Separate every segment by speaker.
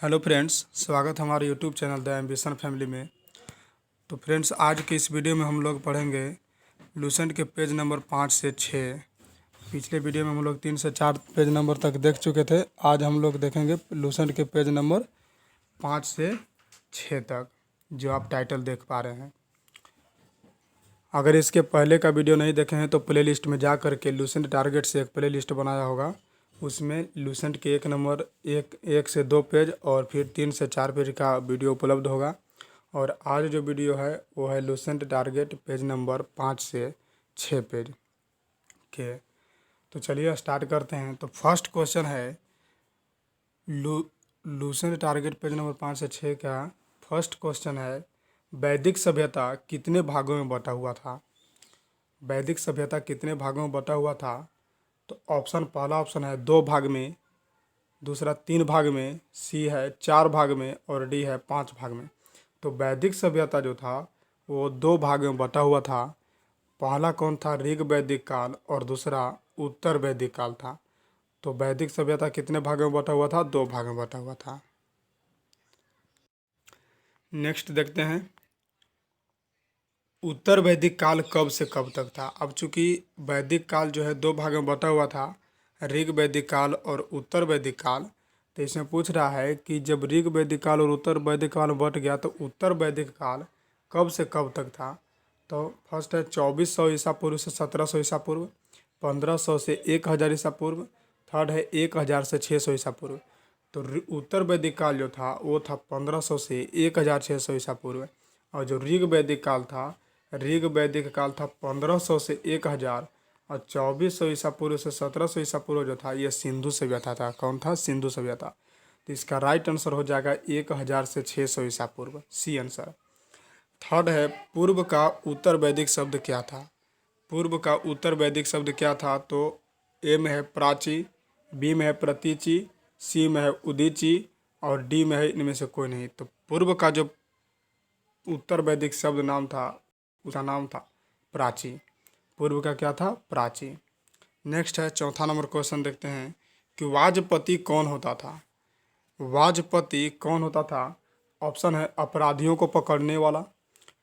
Speaker 1: Hello friends, स्वागत है हमारे YouTube channel the ambition family में। तो फ्रेंड्स, आज के इस वीडियो में हम लोग पढ़ेंगे लूसेंट के पेज नंबर 5 से 6। पिछले वीडियो में हम लोग 3 से 4 पेज नंबर तक देख चुके थे। आज हम लोग देखेंगे लूसेंट के पेज नंबर 5 से 6 तक, जो आप टाइटल देख पा रहे हैं। अगर इसके पहले का वीडियो नहीं देखे हैं तो प्ले लिस्ट में जा कर के लूसेंट टारगेट से एक प्ले लिस्ट बनाया होगा। उसमें लूसेंट के एक से 2 पेज और फिर 3 से 4 पेज का वीडियो उपलब्ध होगा। और आज जो वीडियो है वो है लूसेंट टारगेट पेज नंबर 5 से 6 पेज के। तो चलिए स्टार्ट करते हैं। तो फर्स्ट क्वेश्चन है लूसेंट टारगेट पेज नंबर 5 से 6 का फर्स्ट क्वेश्चन है, वैदिक सभ्यता कितने भागों में बटा हुआ था? वैदिक सभ्यता कितने भागों में बटा हुआ था? तो पहला ऑप्शन है 2 भाग में, दूसरा 3 भाग में, सी है 4 भाग में और डी है 5 भाग में। तो वैदिक सभ्यता जो था वो 2 भाग में बटा हुआ था। पहला कौन था? ऋग वैदिक काल और दूसरा उत्तर वैदिक काल था। तो वैदिक सभ्यता कितने भागों में बटा हुआ था? 2 भाग में बटा हुआ था। नेक्स्ट देखते हैं, उत्तर वैदिक काल कब से कब तक था? अब चूंकि वैदिक काल जो है 2 भाग में बटा हुआ था, ऋग वैदिक काल और उत्तर वैदिक काल। तो इसमें पूछ रहा है कि जब ऋग वैदिक काल और उत्तर वैदिक काल बट गया तो उत्तर वैदिक काल कब से कब तक था? तो फर्स्ट है 2400 ईसा पूर्व से 1700 ईसा पूर्व, 1500 से 1000 ईसा पूर्व, थर्ड है 1000 से 600 ईसा पूर्व। तो उत्तर वैदिक काल जो था वो था 1500 से 1600 ईसा पूर्व। और जो ऋग वैदिक काल था, ऋग वैदिक काल था 1500 से 1000 और 2400 ईसा पूर्व से 1700 ईसा पूर्व जो था ये सिंधु सभ्यता था। कौन था? सिंधु सभ्यता। तो इसका राइट आंसर हो जाएगा 1000 से 600 ईसा पूर्व, सी आंसर। थर्ड है, पूर्व का उत्तर वैदिक शब्द क्या था? पूर्व का उत्तर वैदिक शब्द क्या था? तो ए में है प्राची, बी में है प्रतीचि, सी में है उदीची और डी में है इनमें से कोई नहीं। तो पूर्व का जो उत्तर वैदिक शब्द नाम था उसका नाम था प्राची। पूर्व का क्या था? प्राची। नेक्स्ट है चौथा नंबर क्वेश्चन देखते हैं कि वाजपति कौन होता था? वाजपति कौन होता था? ऑप्शन है अपराधियों को पकड़ने वाला,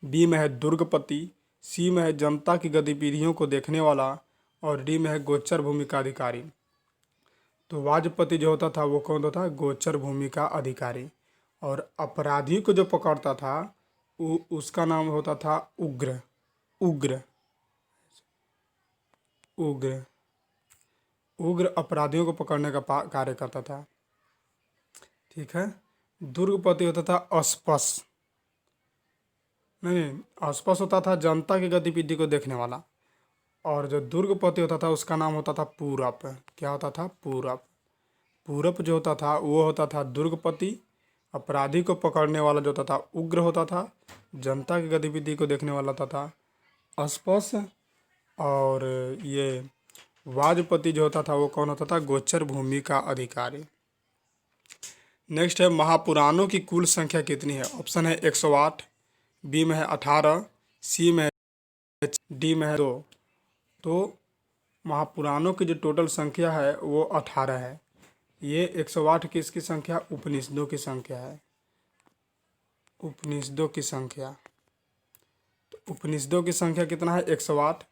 Speaker 1: बी में है दुर्गपति, सी में है जनता की गतिविधियों को देखने वाला और डी में है गोचर भूमि का अधिकारी। तो वाजपति जो होता था वो कौन होता था? गोचर भूमि का अधिकारी। और अपराधी को जो पकड़ता था उसका नाम होता था उग्र। उग्र उग्र उग्र अपराधियों को पकड़ने का कार्य करता था। ठीक है। दुर्गपति होता था अस्पश, नहीं, अस्पश होता था जनता की गतिविधि को देखने वाला। और जो दुर्गपति होता था उसका नाम होता था पूरप। क्या होता था? पूरप। पूरप जो होता था वो होता था दुर्गपति। अपराधी को पकड़ने वाला जो होता था उग्र होता था। जनता की गतिविधि को देखने वाला होता था अस्पश। और ये वाजपति जो होता था वो कौन होता था? गोचर भूमि का अधिकारी। नेक्स्ट है, महापुराणों की कुल संख्या कितनी है? ऑप्शन है 108, बी में है 18, सी में है, डी में है 2। तो महापुराणों की जो टोटल संख्या है वो 18 है। ये 108 किसकी संख्या? उपनिषदों की संख्या है। उपनिषदों की संख्या। तो उपनिषदों की संख्या कितना है? 108।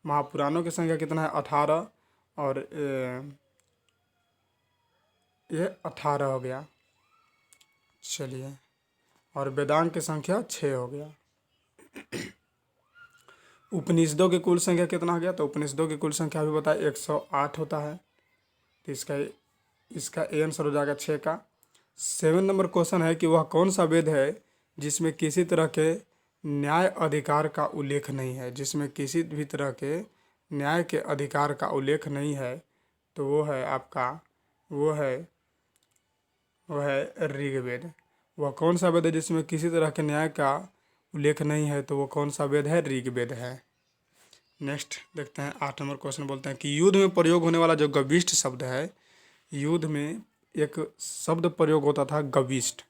Speaker 1: महापुराणों की संख्या कितना है? 18। और ये 18 हो गया। चलिए, और वेदांग की संख्या 6 हो गया। उपनिषदों की कुल संख्या कितना हो गया? तो उपनिषदों की कुल संख्या भी बताया 108 होता है। तो इसका ए आंसर हो जाएगा 6 का। 7 नंबर क्वेश्चन है कि वह कौन सा वेद है जिसमें किसी तरह के न्याय अधिकार का उल्लेख नहीं है? जिसमें किसी भी तरह के न्याय के अधिकार का उल्लेख नहीं है। तो वो है आपका वो है ऋग्वेद। वह कौन सा वेद है जिसमें किसी तरह के न्याय का उल्लेख नहीं है? तो वो कौन सा वेद है? ऋग्वेद है। नेक्स्ट देखते हैं 8 नंबर क्वेश्चन। बोलते हैं कि युद्ध में प्रयोग होने वाला जो गविष्ट शब्द है, युद्ध में एक शब्द प्रयोग होता था गविष्ट।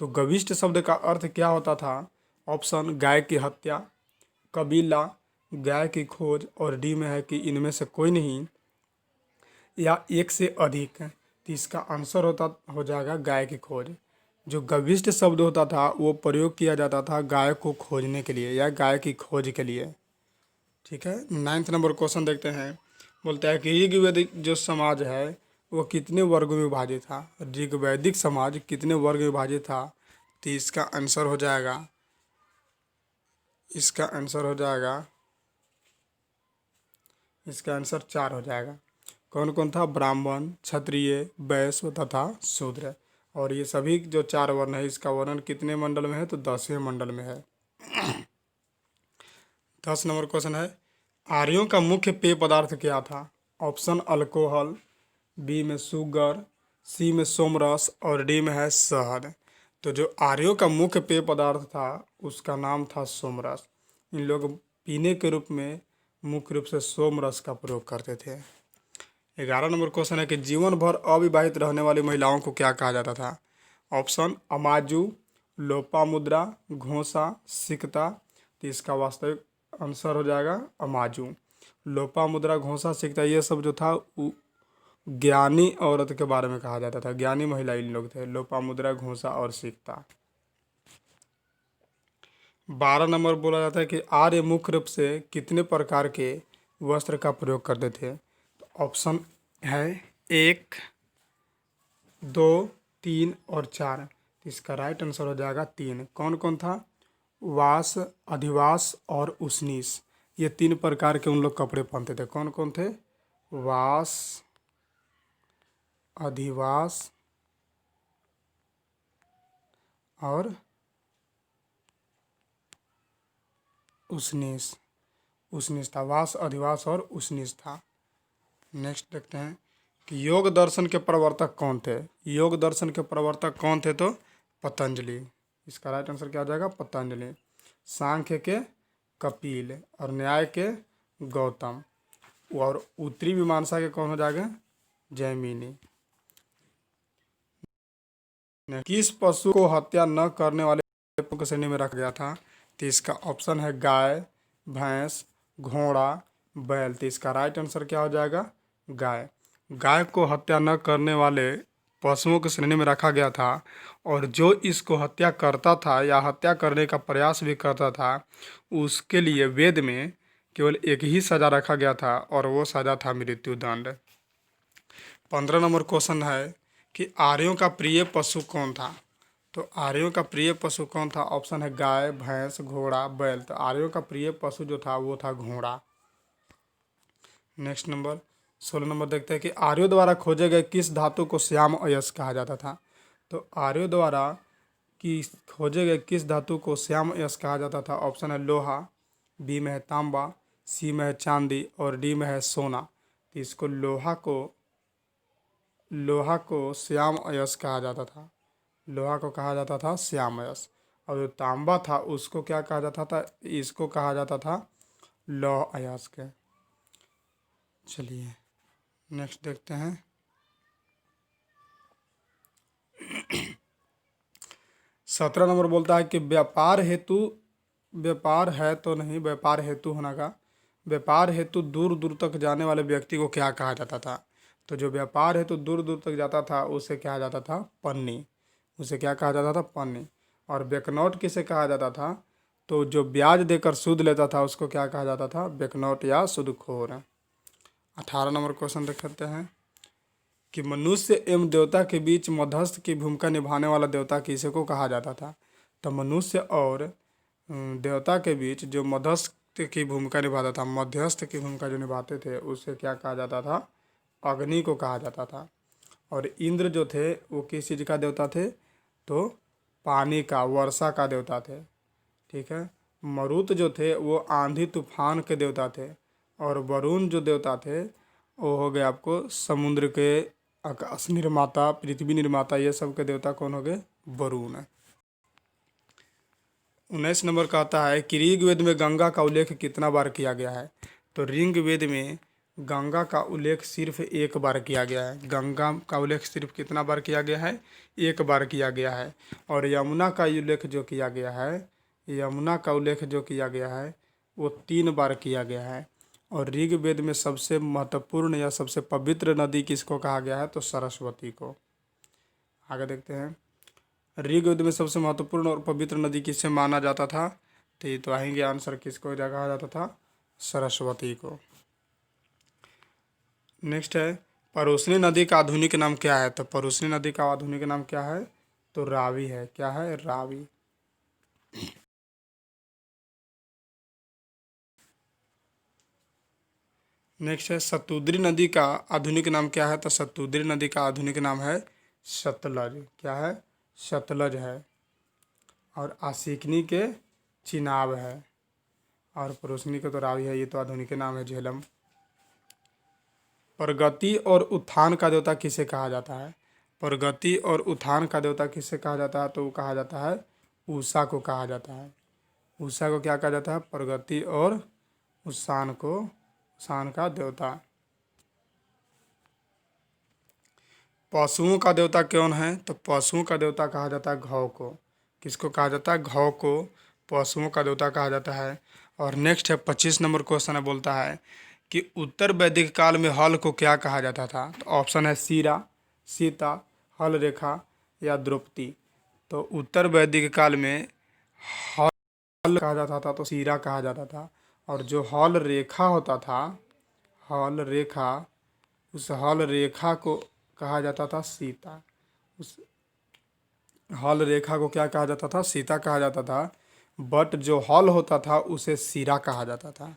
Speaker 1: तो गविष्ट शब्द का अर्थ क्या होता था? ऑप्शन गाय की हत्या, कबीला, गाय की खोज और डी में है कि इनमें से कोई नहीं या एक से अधिक। तो इसका आंसर हो जाएगा गाय की खोज। जो गविष्ट शब्द होता था वो प्रयोग किया जाता था गाय को खोजने के लिए या गाय की खोज के लिए। ठीक है, 9th नंबर क्वेश्चन देखते हैं। बोलता है कि ऋग्वैदिक जो समाज है वो कितने वर्ग में विभाजित था। ऋग्वैदिक समाज कितने वर्ग में विभाजित था, तो इसका आंसर हो जाएगा, इसका आंसर हो जाएगा, इसका आंसर 4 हो जाएगा। कौन कौन था, ब्राह्मण, क्षत्रिय, वैश्य तथा शूद्र। और ये सभी जो 4 वर्ण है इसका वर्णन कितने मंडल में है, तो 10वें मंडल में है। 10 नंबर क्वेश्चन है, आर्यों का मुख्य पेय पदार्थ क्या था। ऑप्शन अल्कोहल, बी में शुगर, सी में सोमरस और डी में है शहद। तो जो आर्यों का मुख्य पेय पदार्थ था उसका नाम था सोमरस। इन लोग पीने के रूप में मुख्य रूप से सोमरस का प्रयोग करते थे। 11 नंबर क्वेश्चन है कि जीवन भर अविवाहित रहने वाली महिलाओं को क्या कहा जाता था। ऑप्शन अमाजू, लोपामुद्रा, घोंसा, सिकता। तो इसका वास्तविक आंसर हो जाएगा अमाजू। लोपामुद्रा, घोंसा, सिकता ये सब जो था ज्ञानी औरत के बारे में कहा जाता था। ज्ञानी महिला इन लोग थे, लोपामुद्रा, घोंसा और सिकता। 12 नंबर बोला जाता है कि आर्य मुख्य रूप से कितने प्रकार के वस्त्र का प्रयोग करते थे। तो ऑप्शन है 1, 2, 3 और 4। तो इसका राइट आंसर हो जाएगा 3। कौन कौन था, वास, अधिवास और उष्णीस। ये 3 प्रकार के उन लोग कपड़े पहनते थे। कौन कौन थे, वास, अधिवास और उष्णीस। उष्णीस था, वास, अधिवास और उष्णीस था। नेक्स्ट देखते हैं कि योग दर्शन के प्रवर्तक कौन थे। योग दर्शन के प्रवर्तक कौन थे, तो पतंजलि। इसका राइट आंसर क्या हो जाएगा, पतंजलि। सांख्य के कपिल और न्याय के गौतम और उत्तरी मीमांसा के कौन हो जाएगा, जैमिनी। किस पशु को हत्या न करने वाले पशु की श्रेणी में रखा गया था। तो इसका ऑप्शन है गाय, भैंस, घोड़ा, बैल। तो इसका राइट आंसर क्या हो जाएगा, गाय। गाय को हत्या न करने वाले पशुओं की श्रेणी में रखा गया था और जो इसको हत्या करता था या हत्या करने का प्रयास भी करता था उसके लिए वेद में केवल एक ही सज़ा रखा गया था और वो सज़ा था मृत्युदंड। 15 नंबर क्वेश्चन है कि आर्यों का प्रिय पशु कौन था। तो आर्यों का प्रिय पशु कौन था, ऑप्शन है गाय, भैंस, घोड़ा, बैल। तो आर्यों का प्रिय पशु जो था वो था घोड़ा। नेक्स्ट नंबर 16 नंबर देखते हैं कि आर्यों द्वारा खोजे गए किस धातु को श्याम अयस्क कहा जाता था। तो आर्यों द्वारा कि खोजे गए किस धातु को श्याम अयस्क कहा जाता था। ऑप्शन है लोहा, बी में है तांबा, सी में है चांदी और डी में है सोना। तो इसको लोहा को श्याम अयस्क कहा जाता था। लोहा को कहा जाता था श्याम अयस्क और जो तांबा था उसको क्या कहा जाता था, इसको कहा जाता था लौह अयस्क। चलिए नेक्स्ट देखते हैं। 17 नंबर बोलता है कि व्यापार हेतु, व्यापार है तो नहीं, व्यापार हेतु होना का, व्यापार हेतु दूर दूर तक जाने वाले व्यक्ति को क्या कहा जाता था। तो जो व्यापार हेतु दूर दूर तक जाता था उसे कहा जाता था पन्नी। उसे क्या कहा जाता था, पन्नी। और बेकनौट किसे कहा जाता था, तो जो ब्याज देकर सूद लेता था उसको क्या कहा जाता था, बेकनौट या सूदखोर। 18 नंबर क्वेश्चन देखते हैं कि मनुष्य एवं देवता के बीच मध्यस्थ की भूमिका निभाने वाला देवता किसे को कहा जाता था। तो मनुष्य और देवता के बीच जो मध्यस्थ की भूमिका निभाता था, मध्यस्थ की भूमिका जो निभाते थे उसे क्या कहा जाता था, अग्नि को कहा जाता था। और इंद्र जो थे वो किस चीज़ का देवता थे, तो पानी का, वर्षा का देवता थे। ठीक है, मरुत जो थे वो आंधी तूफान के देवता थे और वरुण जो देवता थे वो हो गए आपको समुद्र के, आकाश निर्माता, पृथ्वी निर्माता, ये सब के देवता कौन हो गए, वरुण। 19 नंबर का आता है कि ऋग्वेद में गंगा का उल्लेख कितना बार किया गया है। तो ऋग्वेद में गंगा का उल्लेख सिर्फ एक बार किया गया है। गंगा का उल्लेख सिर्फ कितना बार किया गया है, एक बार किया गया है। और यमुना का उल्लेख जो किया गया है, यमुना का उल्लेख जो किया गया है वो 3 बार किया गया है। और ऋग्वेद में सबसे महत्वपूर्ण या सबसे पवित्र नदी किसको कहा गया है, तो सरस्वती को। आगे देखते हैं, ऋग्वेद में सबसे महत्वपूर्ण और पवित्र नदी किसे माना जाता था? तो ये तो आएंगे आंसर, किसको कहा जाता था? सरस्वती को। नेक्स्ट है, परोसनी नदी का आधुनिक नाम क्या है? तो परोसनी नदी का आधुनिक नाम क्या है? तो रावी है। क्या है? रावी। नेक्स्ट है, सतुद्री नदी का आधुनिक नाम क्या है? तो सतुद्री नदी का आधुनिक नाम है सतलज। क्या है? सतलज है। और आशिकनी के चिनाब है, और परोसनी का तो रावी है, ये तो आधुनिक नाम है झेलम। प्रगति और उत्थान का देवता किसे कहा जाता है? प्रगति और उत्थान का देवता किसे कहा जाता है? तो वो कहा जाता है उषा को कहा जाता है। उषा को क्या कहा जाता है? प्रगति और उत्थान को, उत्थान का देवता। पशुओं का देवता कौन है? तो पशुओं का देवता कहा जाता है घौ को। किसको कहा जाता है? घौ को पशुओं का देवता कहा जाता है। और नेक्स्ट है 25 नंबर क्वेश्चन है, बोलता है कि उत्तर वैदिक काल में हल को क्या कहा जाता था? तो ऑप्शन है सीरा, सीता, हल रेखा या द्रौपदी। तो उत्तर वैदिक काल में हल कहा जाता था तो सीरा कहा जाता था। और जो हल रेखा होता था, हल रेखा, उस हल रेखा को कहा जाता था सीता। उस हल रेखा को क्या कहा जाता था? सीता कहा जाता था। बट जो हल होता था उसे सीरा कहा जाता था।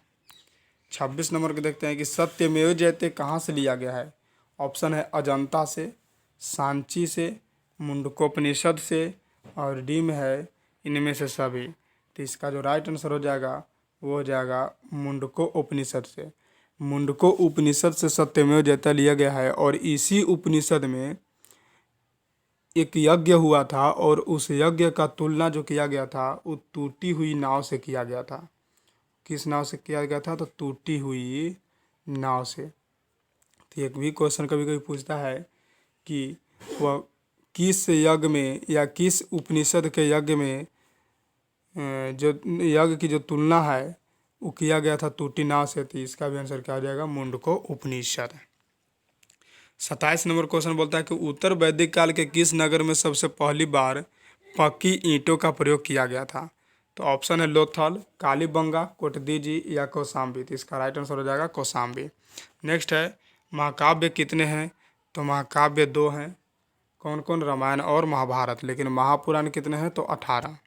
Speaker 1: 26 नंबर के देखते हैं कि सत्यमेव जयते कहाँ से लिया गया है? ऑप्शन है अजंता से, सांची से, मुंडकोपनिषद से, और डी में है इनमें से सभी। तो इसका जो राइट आंसर हो जाएगा वो हो जाएगा मुंडको उपनिषद से। मुंडको उपनिषद से सत्यमेव जयते लिया गया है। और इसी उपनिषद में एक यज्ञ हुआ था, और उस यज्ञ का तुलना जो किया गया था वो टूटी हुई नाव से किया गया था। किस नाव से किया गया था? तो टूटी हुई नाव से। तो एक भी क्वेश्चन कभी कभी पूछता है कि वह किस यज्ञ में या किस उपनिषद के यज्ञ में जो यज्ञ की जो तुलना है वो किया गया था टूटी नाव से। तो इसका भी आंसर क्या हो जाएगा? मुंडको उपनिषद। 27 नंबर क्वेश्चन बोलता है कि उत्तर वैदिक काल के किस नगर में सबसे पहली बार पक्की ईंटों का प्रयोग किया गया था? तो ऑप्शन है लोथल, कालीबंगा, कोटदीजी या कौशाम्बी। तो इसका राइट आंसर हो जाएगा कौशाम्बी। नेक्स्ट है, महाकाव्य कितने हैं? तो महाकाव्य 2 हैं। कौन कौन? रामायण और महाभारत। लेकिन महापुराण कितने हैं? तो 18।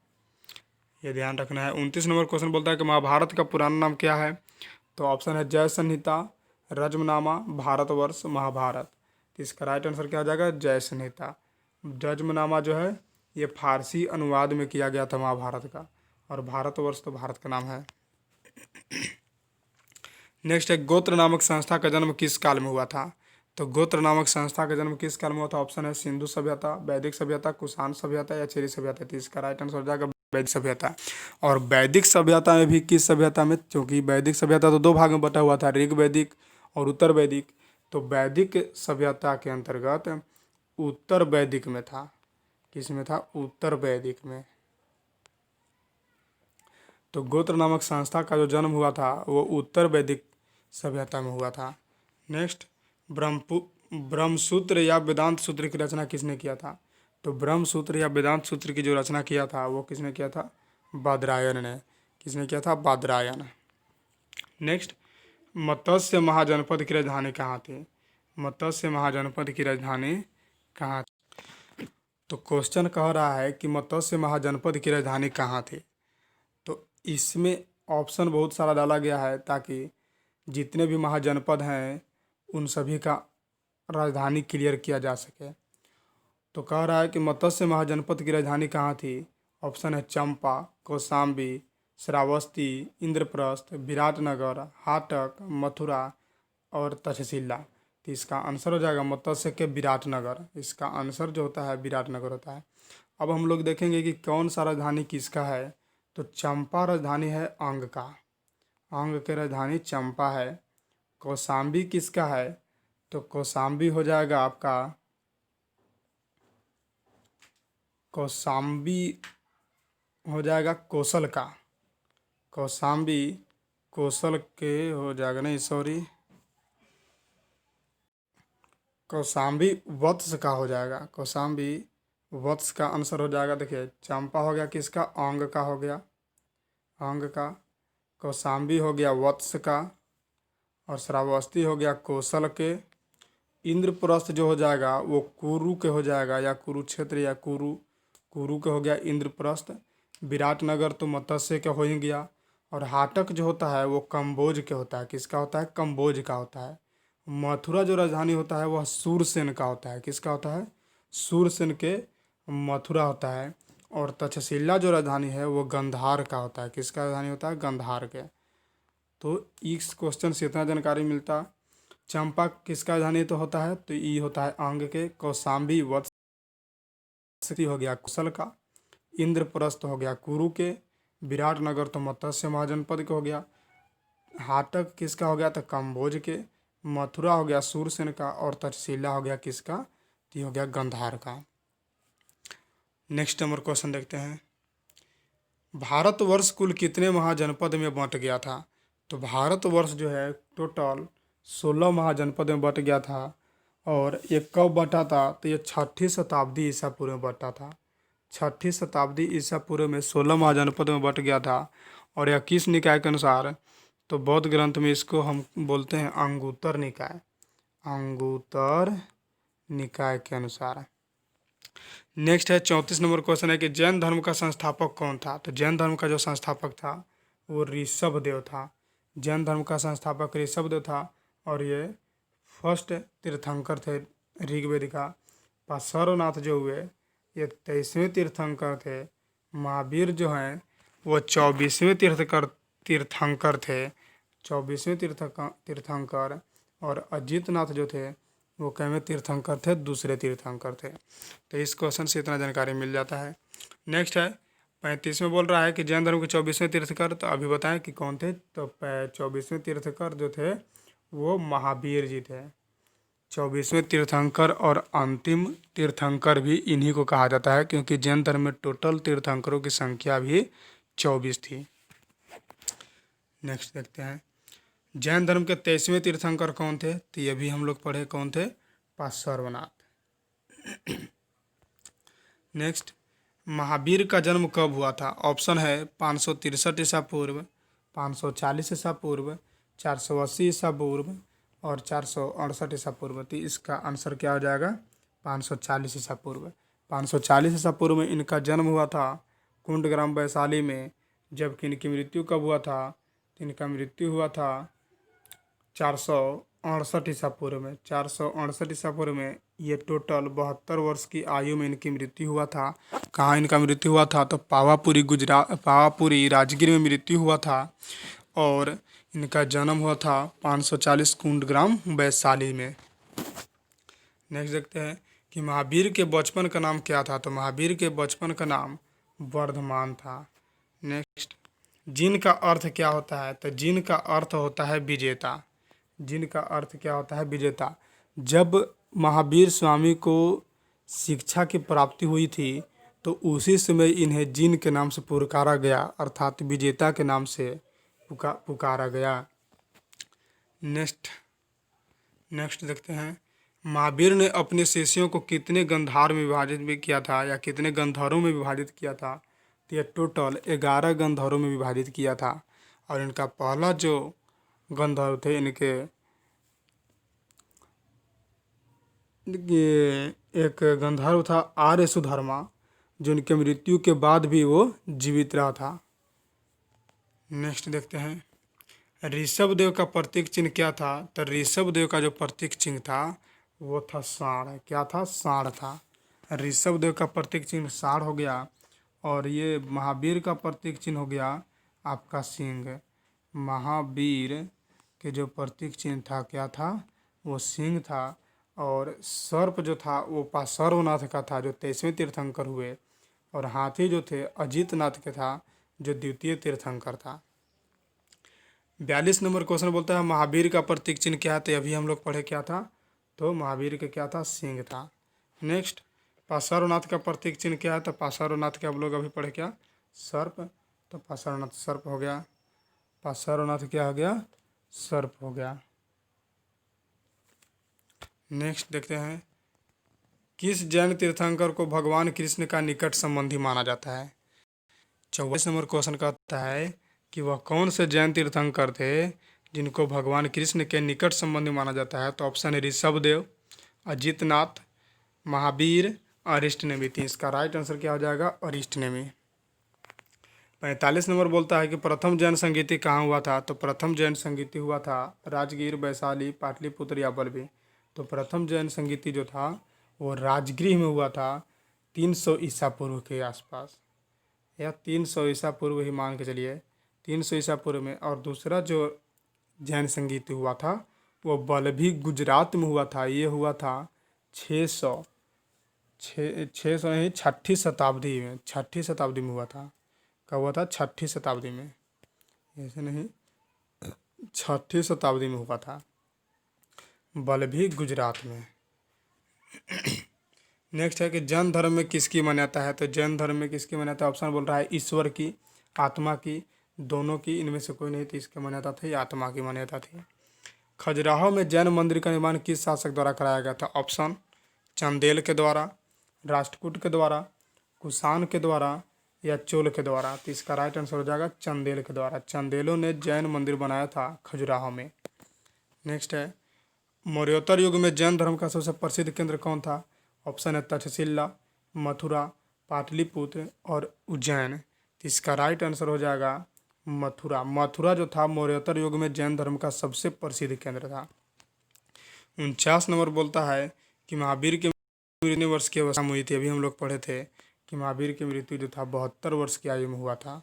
Speaker 1: ये ध्यान रखना है। 29 नंबर क्वेश्चन बोलता है कि महाभारत का पुराना नाम क्या है? तो ऑप्शन है जय संहिता, रजमनामा, भारतवर्ष, महाभारत। तो इसका राइट आंसर क्या हो जाएगा? जय संहिता। रजमनामा जो है ये फारसी अनुवाद में किया गया था महाभारत का, और भारतवर्ष तो भारत का नाम है। नेक्स्ट है, गोत्र नामक संस्था का जन्म किस काल में हुआ था? तो गोत्र नामक संस्था का जन्म किस काल में हुआ था? ऑप्शन है सिंधु सभ्यता, वैदिक सभ्यता, कुषाण सभ्यता या चेरी सभ्यता। तो इसका राइट आंसर हो जाएगा वैदिक सभ्यता। और वैदिक सभ्यता में भी किस सभ्यता में? क्योंकि वैदिक सभ्यता तो 2 भाग में बटा हुआ था, ऋग वैदिक और उत्तर वैदिक। तो वैदिक सभ्यता के अंतर्गत उत्तर वैदिक में था। किस में था? उत्तर वैदिक में। तो गोत्र नामक संस्था का जो जन्म हुआ था वो उत्तर वैदिक सभ्यता में हुआ था। नेक्स्ट, ब्रह्मसूत्र या वेदांत सूत्र की रचना किसने किया था? तो ब्रह्मसूत्र या वेदांत सूत्र की जो रचना किया था वो किसने किया था? बादरायण ने। किसने किया था? बादरायण। नेक्स्ट, मत्स्य महाजनपद की राजधानी कहाँ थी? मत्स्य महाजनपद की राजधानी कहाँ थी? तो क्वेश्चन कह रहा है कि मत्स्य महाजनपद की राजधानी कहाँ थी। तो इसमें ऑप्शन बहुत सारा डाला गया है ताकि जितने भी महाजनपद हैं उन सभी का राजधानी क्लियर किया जा सके। तो कह रहा है कि मत्स्य महाजनपद की राजधानी कहाँ थी? ऑप्शन है चंपा, कौशाम्बी, श्रावस्ती, इंद्रप्रस्थ, विराटनगर, हाटक, मथुरा और तक्षशिला। तो इसका आंसर हो जाएगा मत्स्य के विराटनगर। इसका आंसर जो होता है विराटनगर होता है। अब हम लोग देखेंगे कि कौन सा राजधानी किसका है। तो चंपा राजधानी है अंग का, अंग की राजधानी चंपा है। कौशाम्बी किसका है? तो कौशाम्बी हो जाएगा आपका, कौशाम्बी हो जाएगा कौशल का। कौशाम्बी कौशल के हो जाएगा, नहीं सॉरी, कौशाम्बी वत्स का हो जाएगा। कौशाम्बी वत्स का आंसर हो जाएगा, देखिए चंपा हो गया किसका, अंग का हो गया, अंग का। कौशाम्बी हो गया वत्स का, और श्रावस्ती हो गया कौशल के। इंद्रप्रस्थ जो हो जाएगा वो कुरु के हो जाएगा, या कुरुक्षेत्र या कुरु, कुरु के हो गया इंद्रप्रस्थ। विराटनगर तो मत्स्य के हो ही गया। और हाटक जो होता है वो कंबोज के होता है, किसका होता है, कंबोज का होता है। मथुरा जो राजधानी होता है वह सूरसेन का होता है, किसका होता है, सूरसेन के मथुरा होता है। और तक्षशिला जो राजधानी है वो गंधार का होता है, किसका राजधानी होता है, गंधार के। तो इस क्वेश्चन से इतना जानकारी मिलता। चंपा किसका राजधानी तो होता है, तो ये होता है अंग के। कौशाम्बी वत्स हो गया कुशल का। इंद्रप्रस्थ हो गया कुरु के। विराटनगर तो मत्स्य महाजनपद के हो गया। हाटक किसका हो गया, तो कंबोज के। मथुरा हो गया सूरसेन का। और तक्षशिला हो गया किसका, तो ये हो गया गंधार का। नेक्स्ट नंबर क्वेश्चन देखते हैं। भारतवर्ष कुल कितने महाजनपद में बंट गया था। तो भारतवर्ष जो है टोटल 16 महाजनपद में बंट गया था। और ये कब बंटा था, तो ये 6ठी शताब्दी ईसा पूर्व में बंटा था। 6ठी शताब्दी ईसा पूर्व में 16 महाजनपद में बंट गया था। और यह किस निकाय के अनुसार, तो बौद्ध ग्रंथ में इसको हम बोलते हैं अंगुत्तर निकाय, अंगुत्तर निकाय के अनुसार। नेक्स्ट है 34 नंबर क्वेश्चन है कि जैन धर्म का संस्थापक कौन था। तो जैन धर्म का जो संस्थापक था वो ऋषभदेव था। जैन धर्म का संस्थापक ऋषभदेव था। और ये फर्स्ट तीर्थंकर थे ऋग्वेद का। पार्श्वनाथ जो हुए ये 23वें तीर्थंकर थे। महावीर जो हैं वो 24वें तीर्थंकर थे, 24वें तीर्थंकर। और अजितनाथ जो थे वो कैवें तीर्थंकर थे, दूसरे तीर्थंकर थे। तो इस क्वेश्चन से इतना जानकारी मिल जाता है। नेक्स्ट है 35 में बोल रहा है कि जैन धर्म के 24वें तीर्थंकर, तो अभी बताएं कि कौन थे। तो 24वें तीर्थंकर जो थे वो महावीर जी थे। 24वें तीर्थंकर और अंतिम तीर्थंकर भी इन्हीं को कहा जाता है, क्योंकि जैन धर्म में टोटल तीर्थंकरों की संख्या भी 24 थी। नेक्स्ट देखते हैं जैन धर्म के 23वें तीर्थंकर कौन थे। तो ये भी हम लोग पढ़े, कौन थे, पार्श्वनाथ। नेक्स्ट, महावीर का जन्म कब हुआ था। ऑप्शन है 563 ईसा पूर्व, 540 ईसा पूर्व, 480 ईसा पूर्व और 468 ईसा पूर्व। तो इसका आंसर क्या हो जाएगा, 540 ईसा पूर्व। 540 ईसा पूर्व में इनका जन्म हुआ था कुंडग्राम वैशाली में। जबकि इनकी मृत्यु कब हुआ था, तो इनका मृत्यु हुआ था 468 ईसा पूर्व में। 468 ईसा पूर्व में ये टोटल 72 वर्ष की आयु में इनकी मृत्यु हुआ था। कहाँ इनका मृत्यु हुआ था, तो पावापुरी पावापुरी राजगीर में मृत्यु हुआ था। और इनका जन्म हुआ था 540 कुंडग्राम वैशाली में। नेक्स्ट देखते हैं कि महावीर के बचपन का नाम क्या था। तो महावीर के बचपन का नाम वर्धमान था। नेक्स्ट, जिन का अर्थ क्या होता है। तो जिन का अर्थ होता है विजेता। जिन का अर्थ क्या होता है, विजेता। जब महावीर स्वामी को शिक्षा की प्राप्ति हुई थी तो उसी समय इन्हें जिन के नाम से पुकारा गया, अर्थात विजेता के नाम से पुकारा गया। नेक्स्ट देखते हैं, महावीर ने अपने शिष्यों को कितने गंधार में विभाजित भी किया था, या कितने गंधर्वों में विभाजित किया था। तो यह टोटल 11 गंधर्वों में विभाजित किया था। और इनका पहला जो गंधर्व थे, इनके एक गंधर्व था आर्य सुधर्मा, जो इनके मृत्यु के बाद भी वो जीवित रहा था। नेक्स्ट देखते हैं, ऋषभदेव का प्रतीक चिन्ह क्या था। तो ऋषभदेव का जो प्रतीक चिन्ह था वो था सांड। क्या था, सांड था। ऋषभदेव का प्रतीक चिन्ह सांड हो गया। और ये महावीर का प्रतीक चिन्ह हो गया आपका सिंह। महावीर के जो प्रतीक चिन्ह था क्या था, वो सिंह था। और सर्प जो था वो पार्श्वनाथ का था, जो 23वें तीर्थंकर हुए। और हाथी जो थे अजितनाथ के था, जो द्वितीय तीर्थंकर था। 42 नंबर क्वेश्चन बोलता है महावीर का प्रतीक चिन्ह क्या है। तो अभी हम लोग पढ़े क्या था, तो महावीर का क्या था, सिंह था। नेक्स्ट, पार्श्वनाथ का प्रतीक चिन्ह क्या है। तो पार्श्वनाथ के हम लोग अभी पढ़े क्या, सर्प। तो पार्श्वनाथ सर्प हो गया। पार्श्वनाथ क्या हो गया, सर्प हो गया। नेक्स्ट देखते हैं, किस जैन तीर्थंकर को भगवान कृष्ण का निकट संबंधी माना जाता है? 44 नंबर क्वेश्चन कहता है कि वह कौन से जैन तीर्थंकर थे जिनको भगवान कृष्ण के निकट संबंधी माना जाता है? तो ऑप्शन है ऋषभदेव, अजितनाथ, महावीर, अरिष्टनेमी। तो इसका राइट आंसर क्या हो जाएगा? अरिष्टनेमी। 45 नंबर बोलता है कि प्रथम जैन संगीति कहाँ हुआ था? तो प्रथम जैन संगीति हुआ था राजगीर, वैशाली, पाटलिपुत्र या बल्बी। तो प्रथम जैन संगीति जो था वो राजगृह में हुआ था 300 ईसा पूर्व के आसपास, या 300 ईसा पूर्व ही मान के चलिए, 300 ईसा पूर्व में। और दूसरा जो जैन संगीत हुआ था वो बल्लभी गुजरात में हुआ था। ये हुआ था 600 नहीं, छठी शताब्दी में, छठी शताब्दी में हुआ था। कब हुआ था? छठी शताब्दी में, ऐसे नहीं, छठी शताब्दी में हुआ था, बल्लभी गुजरात में। नेक्स्ट है कि जैन धर्म में किसकी मान्यता है? तो जैन धर्म में किसकी मान्यता है? ऑप्शन बोल रहा है ईश्वर की, आत्मा की, दोनों की, इनमें से कोई नहीं थी इसकी मान्यता थी, आत्मा की मान्यता थी। खजुराहो में जैन मंदिर का निर्माण किस शासक द्वारा कराया गया था? ऑप्शन चंदेल के द्वारा, राष्ट्रकूट के द्वारा, कुषाण के द्वारा या चोल के द्वारा। तो इसका राइट आंसर हो जाएगा चंदेल के द्वारा। चंदेलों ने जैन मंदिर बनाया था खजुराहो में। नेक्स्ट है मौर्योत्तर युग में जैन धर्म का सबसे प्रसिद्ध केंद्र कौन था? ऑप्शन है तक्षशिला, मथुरा, पाटलिपुत्र और उज्जैन। तो इसका राइट आंसर हो जाएगा मथुरा। मथुरा जो था मौर्योत्तर युग में जैन धर्म का सबसे प्रसिद्ध केंद्र था। 49 नंबर बोलता है कि महावीर की मृत्यु वर्ष की अवस्था में हुई थी। अभी हम लोग पढ़े थे कि महावीर की मृत्यु जो था 72 वर्ष की आयु में हुआ था।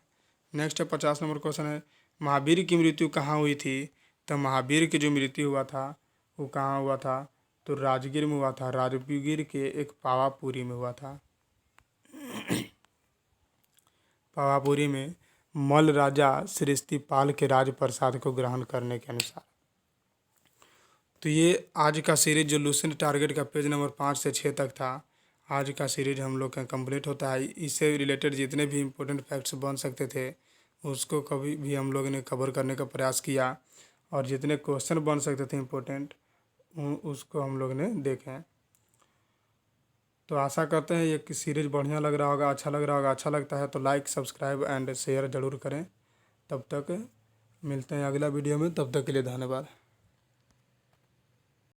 Speaker 1: नेक्स्ट है 50 नंबर क्वेश्चन है महावीर की मृत्यु कहाँ हुई थी? तो महावीर की जो मृत्यु हुआ था वो कहाँ हुआ था? तो राजगीर में हुआ था। राजगीर के एक पावापुरी में हुआ था। पावापुरी में मल्ल राजा श्रीस्तिपाल के राजप्रसाद को ग्रहण करने के अनुसार। तो ये आज का सीरीज जो लूसेंट टारगेट का पेज नंबर 5 से 6 तक था, आज का सीरीज हम लोग का कंप्लीट होता है। इससे रिलेटेड जितने भी इम्पोर्टेंट फैक्ट्स बन सकते थे उसको कभी भी हम लोग ने कवर करने का प्रयास किया, और जितने क्वेश्चन बन सकते थे इम्पोर्टेंट उसको हम लोग ने देखें। तो आशा करते हैं ये सीरीज बढ़िया लग रहा होगा, अच्छा लग रहा होगा। अच्छा लगता है तो लाइक, सब्सक्राइब एंड शेयर ज़रूर करें। तब तक मिलते हैं अगला वीडियो में, तब तक के लिए धन्यवाद।